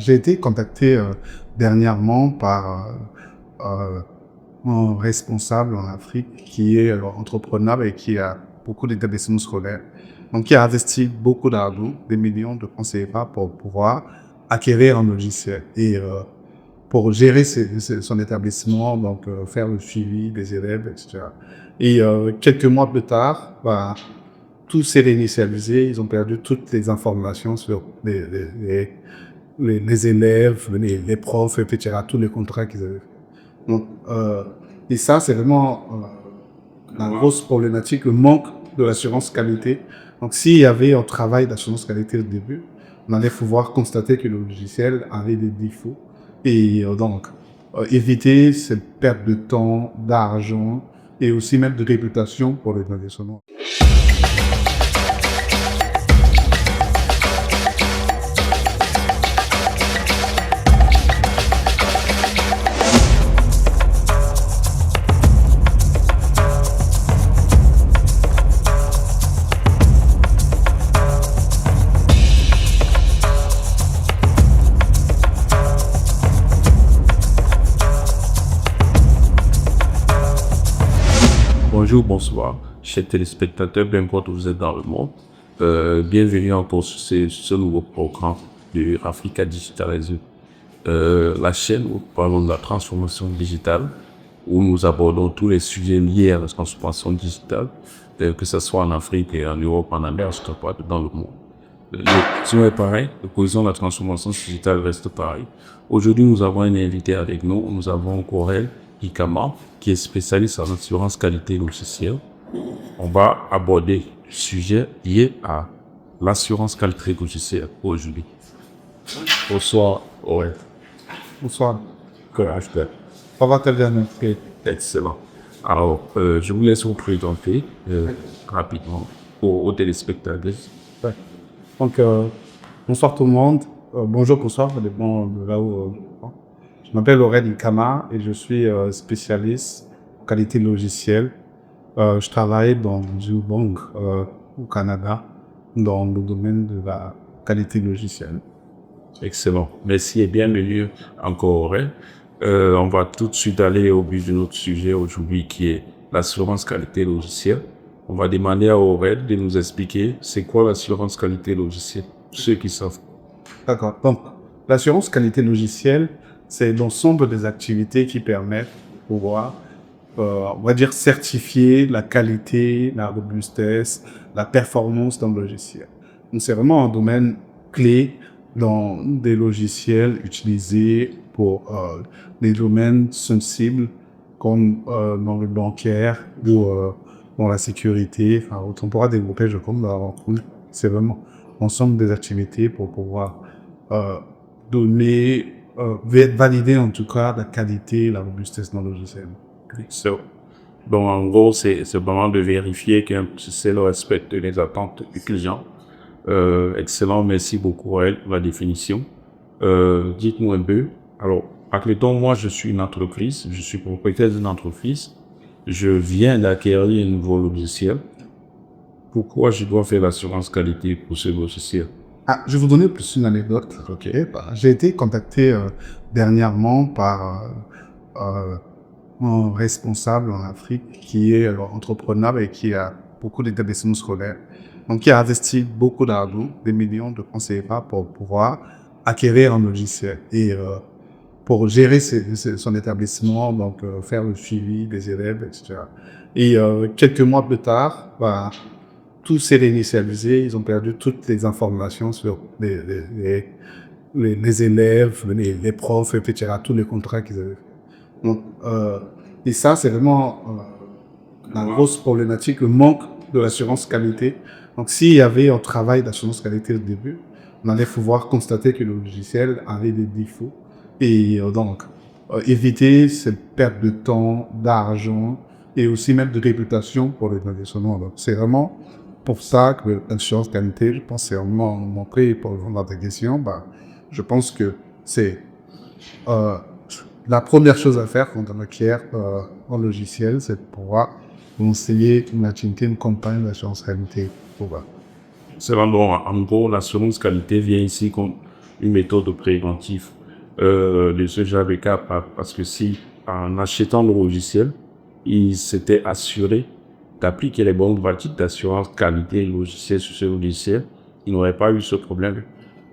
J'ai été contacté dernièrement par un responsable en Afrique qui est entrepreneur et qui a beaucoup d'établissements scolaires. Donc, qui a investi beaucoup d'argent, des millions de francs CFA pour pouvoir acquérir un logiciel et pour gérer son établissement, donc faire le suivi des élèves, etc. Et quelques mois plus tard, tout s'est réinitialisé. Ils ont perdu toutes les informations sur les élèves, les profs, etc., tous les contrats qu'ils avaient fait. Donc, et ça, c'est vraiment la grosse problématique, le manque de l'assurance qualité. Donc, s'il y avait un travail d'assurance qualité au début, on allait pouvoir constater que le logiciel avait des défauts. Et donc, éviter cette perte de temps, d'argent et aussi même de réputation pour les investisseurs. Bonjour, bonsoir, chers téléspectateurs, peu importe où vous êtes dans le monde. Bienvenue encore sur ce nouveau programme de Africa Digital Réseau. La chaîne où nous parlons de la transformation digitale, où nous abordons tous les sujets liés à la transformation digitale, que ce soit en Afrique et en Europe, en Amérique, partout dans le monde. L'option est pareil, l'opposition de la transformation digitale reste pareil. Aujourd'hui, nous avons un invité avec nous. Nous avons Aurel Ikama, qui est spécialiste en assurance qualité logicielle. On va aborder le sujet lié à l'assurance qualité logicielle aujourd'hui. Bonsoir, Aurel. Bonsoir. Correct. Ça va très bien, merci. Excellent. Alors, je vous laisse vous présenter rapidement aux téléspectateurs. Ouais. Donc, bonsoir tout le monde. Bonjour, bonsoir, ça dépend de là où. Je m'appelle Aurel Ikama et je suis spécialiste en qualité logicielle. Je travaille dans une banque au Canada dans le domaine de la qualité logicielle. Excellent. Merci et bienvenue encore, Aurel. On va tout de suite aller au but de notre sujet aujourd'hui qui est l'assurance qualité logicielle. On va demander à Aurel de nous expliquer c'est quoi l'assurance qualité logicielle, ceux qui savent. D'accord. Donc, l'assurance qualité logicielle, c'est l'ensemble des activités qui permettent de pouvoir, on va dire, certifier la qualité, la robustesse, la performance d'un logiciel. Donc, c'est vraiment un domaine clé dans des logiciels utilisés pour des domaines sensibles comme dans le bancaire ou dans la sécurité. Enfin, on pourra développer, je crois, c'est vraiment l'ensemble des activités pour pouvoir donner, valider en tout cas la qualité, la robustesse dans le logiciel. Donc, en gros, c'est vraiment de vérifier que c'est le respect des attentes du client. Excellent, merci beaucoup pour la définition. Dites-nous un peu. Alors, admettons, moi, je suis une entreprise, je suis propriétaire d'une entreprise. Je viens d'acquérir un nouveau logiciel. Pourquoi je dois faire l'assurance qualité pour ce logiciel? Je vais vous donner plus une anecdote. Okay. J'ai été contacté dernièrement par un responsable en Afrique qui est entrepreneur et qui a beaucoup d'établissements scolaires. Donc, qui a investi beaucoup d'argent, des millions de francs CFA pour pouvoir acquérir un logiciel et pour gérer son établissement, donc faire le suivi des élèves, etc. Et quelques mois plus tard, tout s'est réinitialisé. Ils ont perdu toutes les informations sur les élèves, les profs, etc., tous les contrats qu'ils avaient fait. Donc, et ça, c'est vraiment la grosse problématique, le manque de l'assurance qualité. Donc, s'il y avait un travail d'assurance qualité au début, on allait pouvoir constater que le logiciel avait des défauts. Et donc, éviter cette perte de temps, d'argent et aussi même de réputation pour les investisseurs. Donc, c'est vraiment pour ça que l'assurance qualité, je pense, c'est vraiment montré pour répondre à ta question. Je pense que c'est la première chose à faire quand on acquiert un logiciel, c'est de pouvoir conseiller une activité, une campagne d'assurance qualité. C'est vraiment, en gros, l'assurance qualité vient ici une méthode préventive de ce genre de cas, parce que si, en achetant le logiciel, ils s'étaient assurés d'appliquer les bonnes pratiques d'assurance qualité logicielle sur ce logiciel, ils n'auraient pas eu ce problème.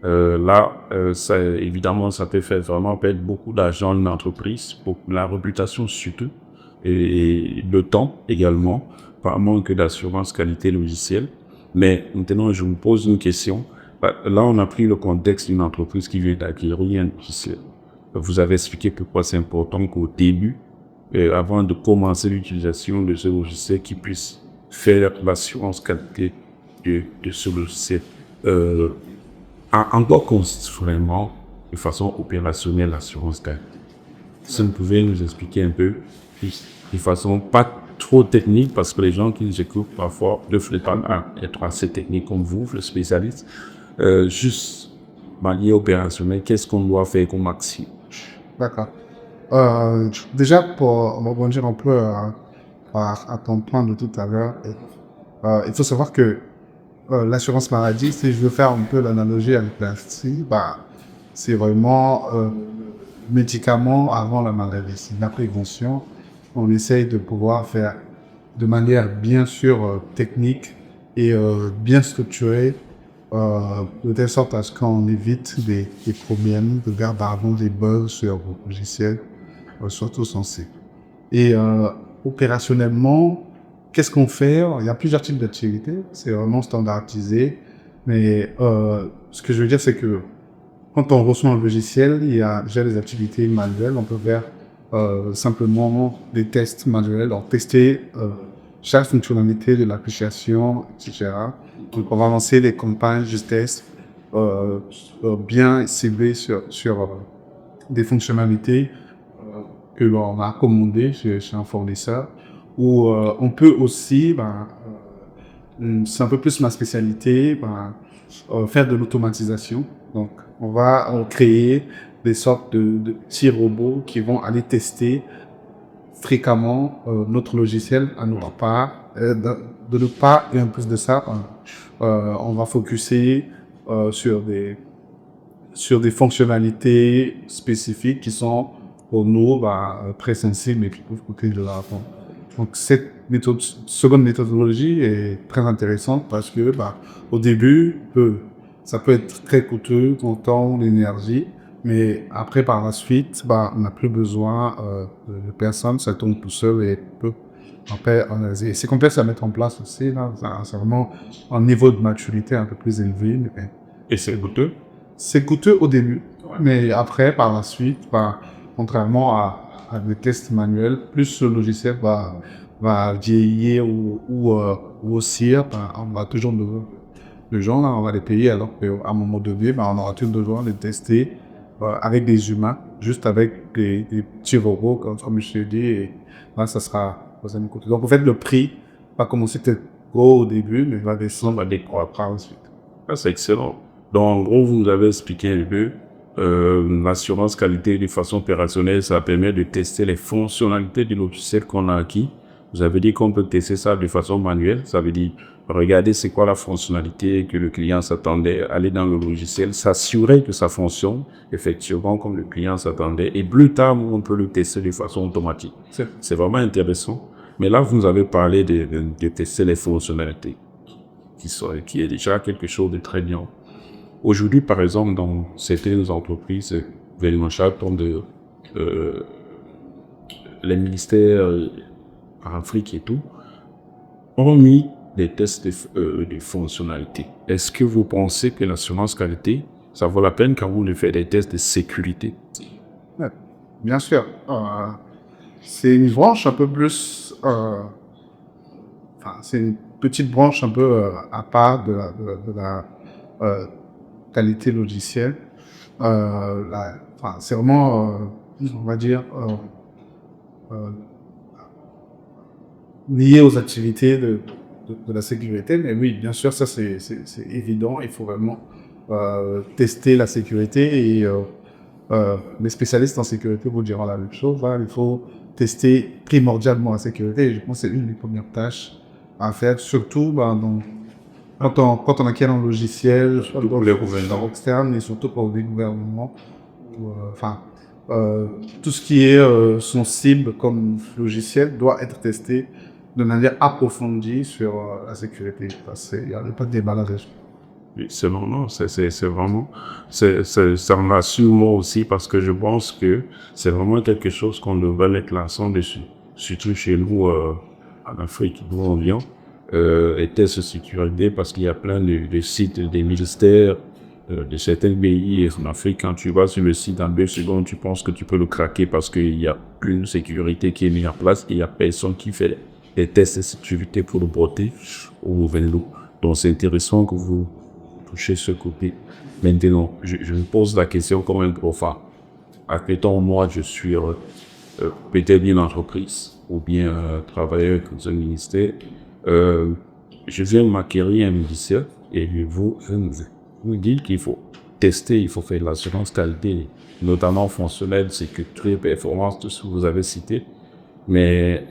Ça, évidemment, ça peut faire vraiment perdre beaucoup d'argent à une entreprise, la réputation surtout, et le temps également, par manque d'assurance qualité logicielle. Mais maintenant, je vous pose une question. Là, on a pris le contexte d'une entreprise qui vient d'acquérir un logiciel. Vous avez expliqué pourquoi c'est important qu'au début, avant de commencer l'utilisation de ce logiciel, qu'ils puissent faire l'assurance qualité de ce logiciel. En quoi consiste vraiment, de façon opérationnelle, l'assurance qualité? Si vous pouvez nous expliquer un peu, de façon pas trop technique, parce que les gens qui nous écoutent parfois ne veulent pas être assez techniques comme vous, le spécialiste, juste manière opérationnelle, qu'est-ce qu'on doit faire comme action? D'accord. Déjà, pour rebondir un peu à ton point de tout à l'heure, il faut savoir que l'assurance maladie, si je veux faire un peu l'analogie avec l'ASTI, c'est vraiment médicament avant la maladie. C'est la prévention. On essaye de pouvoir faire de manière bien sûr technique et bien structurée, de telle sorte à ce qu'on évite des problèmes de gardement des bugs sur le logiciel, surtout censés. Et opérationnellement, qu'est-ce qu'on fait? Il y a plusieurs types d'activités, c'est vraiment standardisé, mais ce que je veux dire, c'est que quand on reçoit un logiciel, il y a déjà des activités manuelles, on peut faire simplement des tests manuels, donc tester chaque fonctionnalité de l'application, etc. Donc on va lancer des campagnes de tests bien ciblées sur des fonctionnalités que l'on a commandées chez un fournisseur, ou on peut aussi, c'est un peu plus ma spécialité, faire de l'automatisation. Donc, on va créer des sortes de petits robots qui vont aller tester fréquemment notre logiciel à notre part. De notre part, et en plus de ça, on va focuser sur des fonctionnalités spécifiques qui sont pour nous très sensibles et qui peuvent coûter de l'argent. Donc cette seconde méthodologie est très intéressante parce que au début, ça peut être très coûteux en temps, l'énergie, mais après par la suite, on n'a plus besoin de personne, ça tourne tout seul et peut. Après, c'est complexe à mettre en place aussi, là, c'est vraiment un niveau de maturité un peu plus élevé. Et c'est coûteux? C'est coûteux au début, mais après, par la suite, contrairement à des tests manuels, plus le logiciel va vieillir ou grossir, on va toujours besoin de gens, là, on va les payer, alors qu'à un moment donné, on aura toujours besoin de les tester avec des humains, juste avec des petits robots, comme je t'ai dit, et là, ça sera coûteux. Donc, en fait, le prix va commencer peut-être gros au début, mais va descendre à décroître par la suite. Ah, c'est excellent. Donc, en gros, vous nous avez expliqué un peu, l'assurance qualité de façon opérationnelle, ça permet de tester les fonctionnalités du logiciel qu'on a acquis. Vous avez dit qu'on peut tester ça de façon manuelle. Ça veut dire, regarder c'est quoi la fonctionnalité que le client s'attendait, aller dans le logiciel, s'assurer que ça fonctionne effectivement comme le client s'attendait. Et plus tard, on peut le tester de façon automatique. C'est vraiment intéressant. Mais là, vous nous avez parlé de tester les fonctionnalités, qui est déjà quelque chose de très bien. Aujourd'hui, par exemple, dans certaines entreprises gouvernementales, comme les ministères en Afrique et tout, ont mis des tests de fonctionnalité. Est-ce que vous pensez que l'assurance qualité, ça vaut la peine quand vous faites des tests de sécurité? Ouais, bien sûr. C'est une branche un peu plus... c'est une petite branche un peu à part de la qualité logicielle. C'est vraiment, on va dire, lié aux activités de la sécurité. Mais oui, bien sûr, ça c'est évident. Il faut vraiment tester la sécurité et les spécialistes en sécurité vous diront la même chose. Il faut tester primordialement la sécurité. Et je pense que c'est une des premières tâches à faire, surtout Quand on acquiert un logiciel, Surtout pour les gouvernements. externe et surtout pour les gouvernements, enfin, tout ce qui est sensible comme logiciel doit être testé de manière approfondie sur la sécurité. Il n'y a pas de débat là-dessus. Oui, c'est non, non, c'est vraiment, ça me rassure moi aussi parce que je pense que c'est vraiment quelque chose qu'on devrait mettre l'accent dessus. Surtout chez nous, en Afrique, d'où on vient, les tests de sécurité parce qu'il y a plein de sites des ministères, de certains pays en Afrique. Quand tu vas sur le site en 2 secondes, tu penses que tu peux le craquer parce qu'il y a une sécurité qui est mise en place et il y a personne qui fait les tests de sécurité pour le botter au nouvel lot. Donc c'est intéressant que vous toucher ce côté. Maintenant, je me pose la question comme un profane. Admettons, moi, je suis peut-être une entreprise ou bien travailleur dans un ministère. Je viens m'acquérir un ministère et vous dites qu'il faut tester, il faut faire l'assurance qualité, notamment fonctionnelle, sécurité, performance, tout ce que vous avez cité. Mais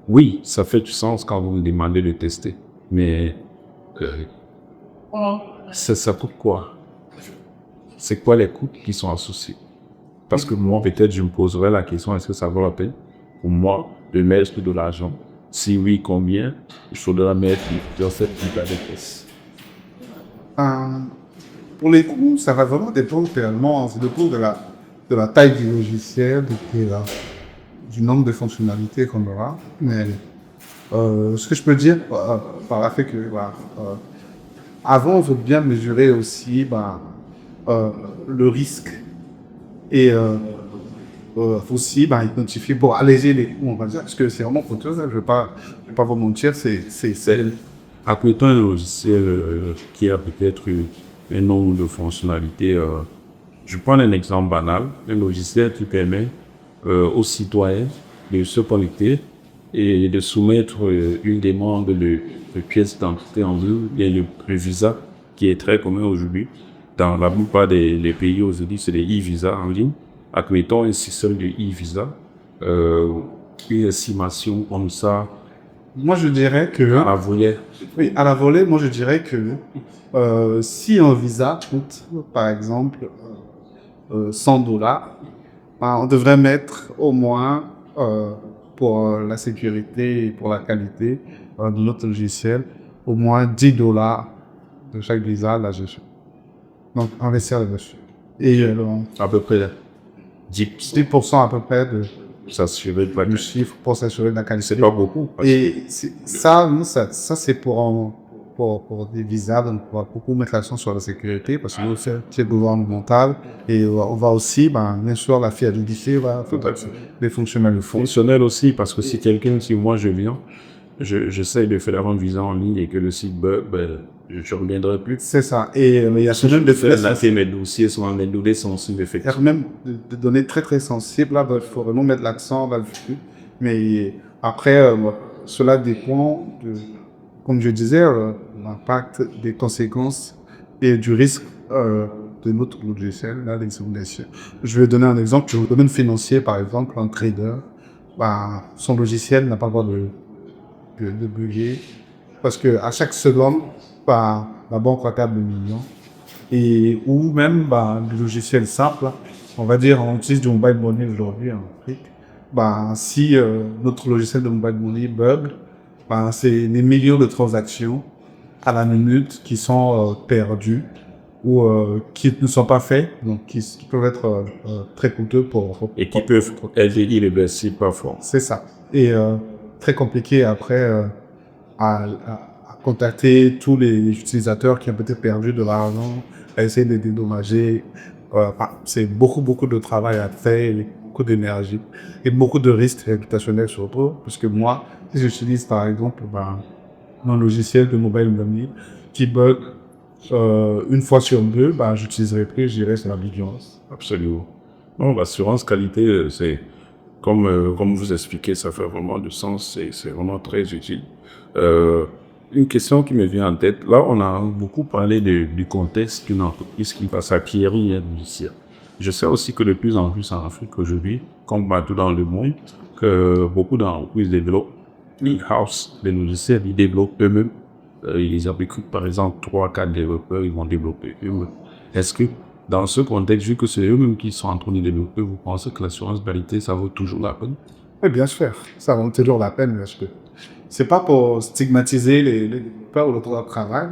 oui, ça fait du sens quand vous me demandez de tester. Mais ça coûte quoi? C'est quoi les coûts qui sont associés? Parce que moi, peut-être, je me poserais la question, est-ce que ça vaut la peine pour moi de mettre de l'argent? Si oui, combien il faudra mettre dans cette type de tests? Euh, pour les coûts, ça va vraiment dépendre finalement, c'est dépend de la taille du logiciel, du nombre de fonctionnalités qu'on aura. Mais ce que je peux dire par la fait que avant, on veut bien mesurer aussi le risque et aussi identifier pour alléger les coûts, on va dire, parce que c'est vraiment coûteux, hein, je vais pas vous mentir, c'est Appliquons un logiciel qui a peut-être un nombre de fonctionnalités. Je prends un exemple banal. Un logiciel qui permet aux citoyens de se connecter et de soumettre une demande de pièce d'identité en ligne, bien le visa qui est très commun aujourd'hui. Dans la plupart des pays aujourd'hui, c'est des e-visas en ligne. Admettons un système de e-visa, une estimation comme ça, moi je dirais que à la volée. oui, à la volée, moi je dirais que si un visa coûte par exemple $100, on devrait mettre au moins pour la sécurité et pour la qualité de notre logiciel au moins $10 de chaque visa là-dessus. Donc investir là-dessus. Et À peu près 10%. 10% à peu près de S'assurer de la du chiffre pour s'assurer de la qualité. C'est pas beaucoup. Et ça, nous, ça c'est pour des visas, donc on va beaucoup mettre l'accent sur la sécurité parce que nous, c'est gouvernemental et on va aussi, bien sûr, la fiabilité, les fonctionnels le font. Fonctionnel aussi, parce que si quelqu'un, si moi je viens, j'essaie de faire un visa en ligne et que le site bug, je ne reviendrai plus. C'est ça. Et il y a ce même de Là, c'est mes dossiers sont mes données sensibles, il y effectivement. a même des données très très sensibles, là, il faut vraiment mettre l'accent là-dessus. Mais après, cela dépend de, comme je disais, l'impact des conséquences et du risque de notre logiciel, là, l'examination. Je vais donner un exemple. Sur le domaine financier, par exemple, un trader, son logiciel n'a pas le droit de bugger parce que à chaque seconde, la banque va perdre des millions. Et ou même le logiciel simple, on va dire on utilise du mobile money aujourd'hui en Afrique. Si notre logiciel de mobile money bug, c'est des millions de transactions à la minute qui sont perdues ou qui ne sont pas faits, donc qui peuvent être très coûteux Et qui peuvent être irréversibles parfois. c'est ça. Et très compliqué après à contacter tous les utilisateurs qui ont peut-être perdu de l'argent, à essayer de les dédommager. C'est beaucoup de travail à faire, beaucoup d'énergie et beaucoup de risques réputationnels surtout. Parce que moi, si j'utilise par exemple un logiciel de mobile money qui bug une fois sur deux, j'utiliserai plus, j'irai sur la vigilance. Absolument. Non, l'assurance qualité, c'est comme vous expliquez, ça fait vraiment du sens, c'est vraiment très utile. Une question qui me vient en tête, là on a beaucoup parlé du contexte d'une entreprise qui va s'acquérir un logiciel. Je sais aussi que de plus en plus en Afrique aujourd'hui, comme partout dans le monde, que beaucoup d'entreprises développent in-house les logiciels, ils développent eux-mêmes. Ils recrutent par exemple 3 4 développeurs, ils vont développer eux-mêmes. Est-ce que dans ce contexte, vu que c'est eux-mêmes qui sont en train de développer, vous pensez que l'assurance qualité, ça vaut toujours la peine? Oui, bien sûr, ça vaut toujours la peine, parce que c'est pas pour stigmatiser les développeurs ou le droit de travail.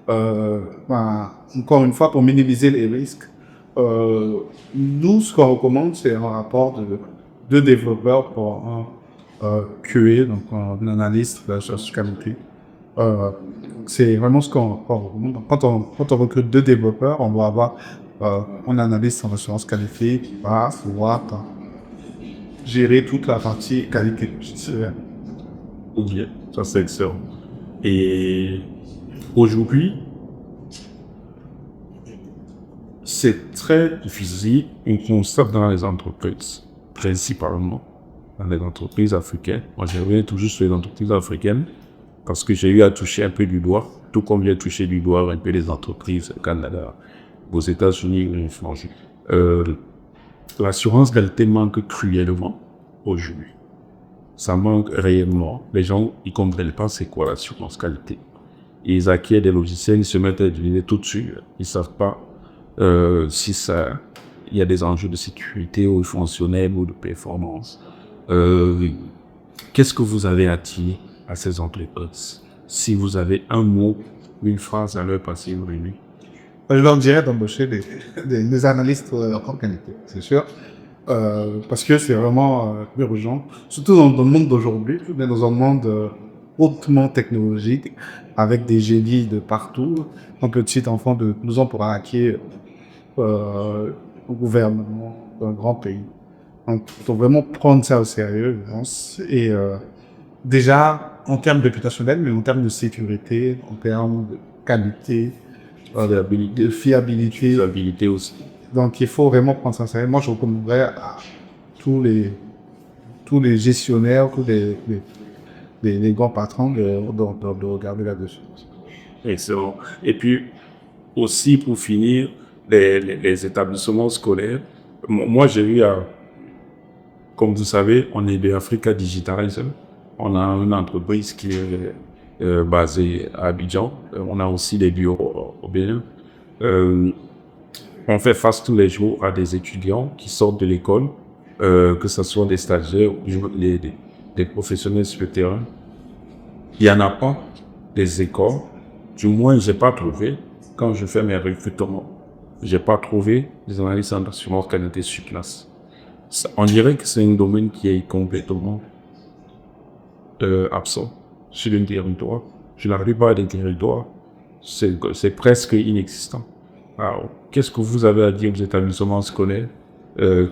Encore une fois, pour minimiser les risques, nous, ce qu'on recommande, c'est un rapport de deux développeurs pour un QA, donc un analyste de la recherche qualité. C'est vraiment ce qu'on recommande. Donc, quand on recrute deux développeurs, on va avoir un analyste en assurance qualité qui va pouvoir gérer toute la partie qualité logicielle. Ok, ça c'est excellent. Et aujourd'hui, c'est très difficile, on constate dans les entreprises, principalement dans les entreprises africaines. Moi, je reviens toujours sur les entreprises africaines parce que j'ai eu à toucher un peu du doigt, tout comme j'ai touché du doigt un peu les entreprises au Canada, aux États-Unis ou en France. L'assurance qualité manque cruellement aujourd'hui. Ça manque réellement. Les gens, ils comprennent pas c'est quoi l'assurance qualité. Ils acquièrent des logiciels, ils se mettent à utiliser tout de suite. Ils savent pas si ça, il y a des enjeux de sécurité ou fonctionnels ou de performance. Qu'est-ce que vous avez à dire à ces entreprises? Si vous avez un mot, une phrase à leur passer aujourd'hui. Je leur dirais d'embaucher des analystes en qualité, c'est sûr. Parce que c'est vraiment urgent, surtout dans le monde d'aujourd'hui, on est dans un monde hautement technologique, avec des génies de partout. Un petit enfant de 12 ans pourra hacker au gouvernement d'un grand pays. Donc, il faut vraiment prendre ça au sérieux, je pense. Et déjà, en termes réputationnels, mais en termes de sécurité, en termes de qualité, de fiabilité. Fiabilité aussi. Donc, il faut vraiment prendre ça au sérieux. Moi, je recommanderais à tous les gestionnaires, tous les grands patrons de regarder là-dessus. Excellent. Et puis, aussi pour finir, les établissements scolaires. Moi, j'ai eu à, comme vous savez, on est de Africa Digitalize. On a une entreprise qui est basée à Abidjan. On a aussi des bureaux au Bénin. On fait face tous les jours à des étudiants qui sortent de l'école, que ce soit des stagiaires ou des professionnels sur le terrain. Il n'y en a pas des écoles. Du moins, j'ai pas trouvé, quand je fais mes recrutements, j'ai pas trouvé des analystes en assurance qualité sur place. On dirait que c'est un domaine qui est complètement absent sur le territoire. Sur la plupart des territoires, c'est presque inexistant. Alors, qu'est-ce que vous avez à dire aux établissements scolaires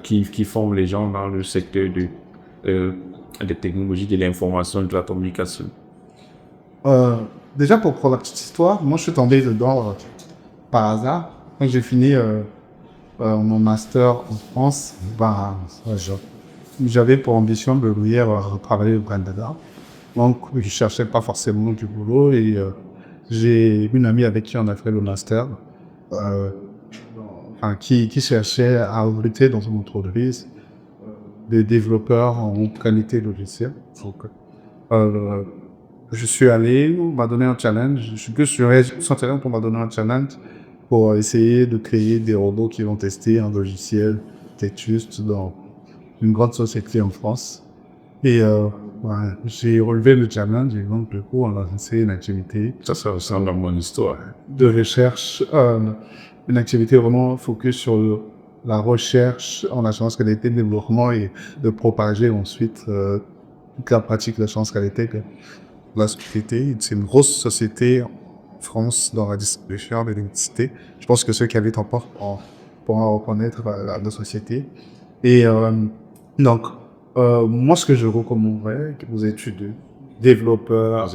qui forment les gens dans le secteur des technologies de l'information et de la communication? Déjà, pour la petite histoire, moi, je suis tombé dedans par hasard. Quand j'ai fini mon master en France, j'avais pour ambition de venir travailler au Canada. Donc, je cherchais pas forcément du boulot et j'ai une amie avec qui on a fait le master, qui cherchait à recruter dans une entreprise des développeurs en qualité logicielle. Donc, je suis allé, on m'a donné un challenge. Je suis plus sur challenge, on m'a donné un challenge pour essayer de créer des robots qui vont tester un logiciel Tetjuste dans une grande société en France. Et j'ai relevé le challenge et donc du coup on a lancé une activité. Ça ressemble à mon histoire. De recherche, une activité vraiment focus sur la recherche en assurance qualité de développement et de propager ensuite toute la pratique de l'assurance qualité de la société. C'est une grosse société en France dans la distribution de l'électricité. Je pense que ceux qui habitent en Porte pourront reconnaître la société. Et donc, moi, ce que je recommanderais aux études développeurs,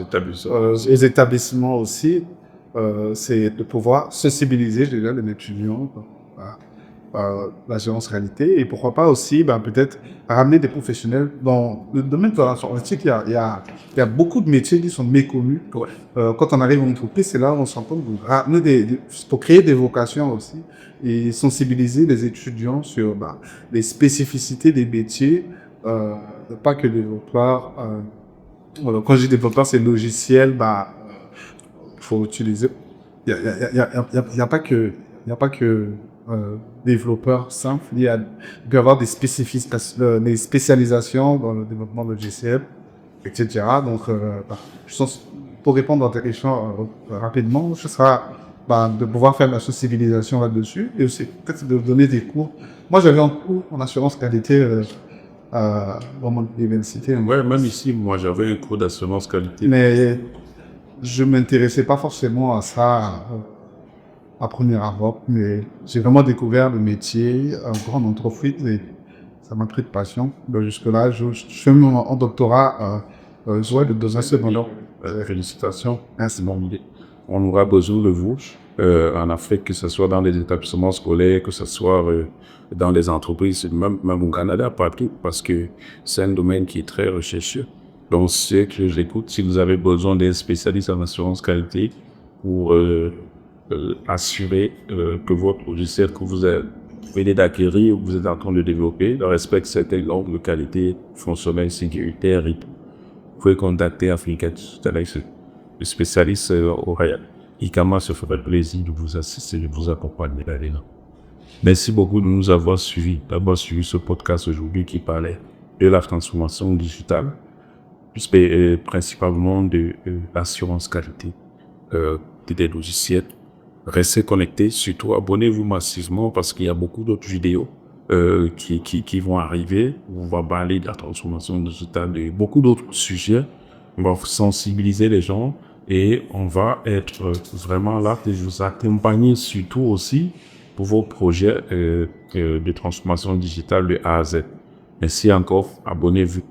les établissements aussi, c'est de pouvoir sensibiliser déjà les étudiants à l'assurance qualité et pourquoi pas aussi peut-être ramener des professionnels dans le domaine de l'assurance. Il y a beaucoup de métiers qui sont méconnus. Quand on arrive en entreprise, c'est là où on se rend compte de ramener pour créer des vocations aussi et sensibiliser les étudiants sur les spécificités des métiers, pas que les développeurs quand je dis développeur, c'est logiciel, faut utiliser. Il y a pas que, il y a pas que développeur simple. Il peut y avoir des spécialisations dans le développement logiciel, etc. Donc, je pense, pour répondre à ta question rapidement, ce sera de pouvoir faire la sensibilisation là-dessus et aussi peut-être de donner des cours. Moi, j'avais un cours en assurance qualité dans mon université, hein. Ouais, même ici, moi, j'avais un cours d'assurance qualité. Mais je m'intéressais pas forcément à ça à premier abord, mais j'ai vraiment découvert le métier en grande entreprise et ça m'a pris de passion. Donc jusque-là, je fais mon doctorat dans un secondaire. Félicitations. Merci. Bon, on aura besoin de vous en Afrique, que ce soit dans les établissements scolaires, que ce soit dans les entreprises, même au Canada, partout, parce que c'est un domaine qui est très recherché. Donc, ceux que j'écoute, si vous avez besoin d'un spécialiste en assurance qualité pour assurer que votre logiciel que vous venez d'acquérir ou que vous êtes en train de développer respecte certaines normes de qualité fonctionnelle, sécuritaire et tout, vous pouvez contacter Africa Digital, le spécialiste au Royal. ICAMA se ferait plaisir de vous assister, de vous accompagner là-dedans. Merci beaucoup de nous avoir suivis, d'avoir suivi ce podcast aujourd'hui qui parlait de la transformation digitale, principalement de l'assurance qualité des logiciels. Restez connectés, surtout abonnez-vous massivement parce qu'il y a beaucoup d'autres vidéos qui vont arriver. On va parler de la transformation digitale, de beaucoup d'autres sujets. On va sensibiliser les gens et on va être vraiment là de vous accompagner surtout aussi pour vos projets de transformation digitale de A à Z. Merci encore, abonnez-vous.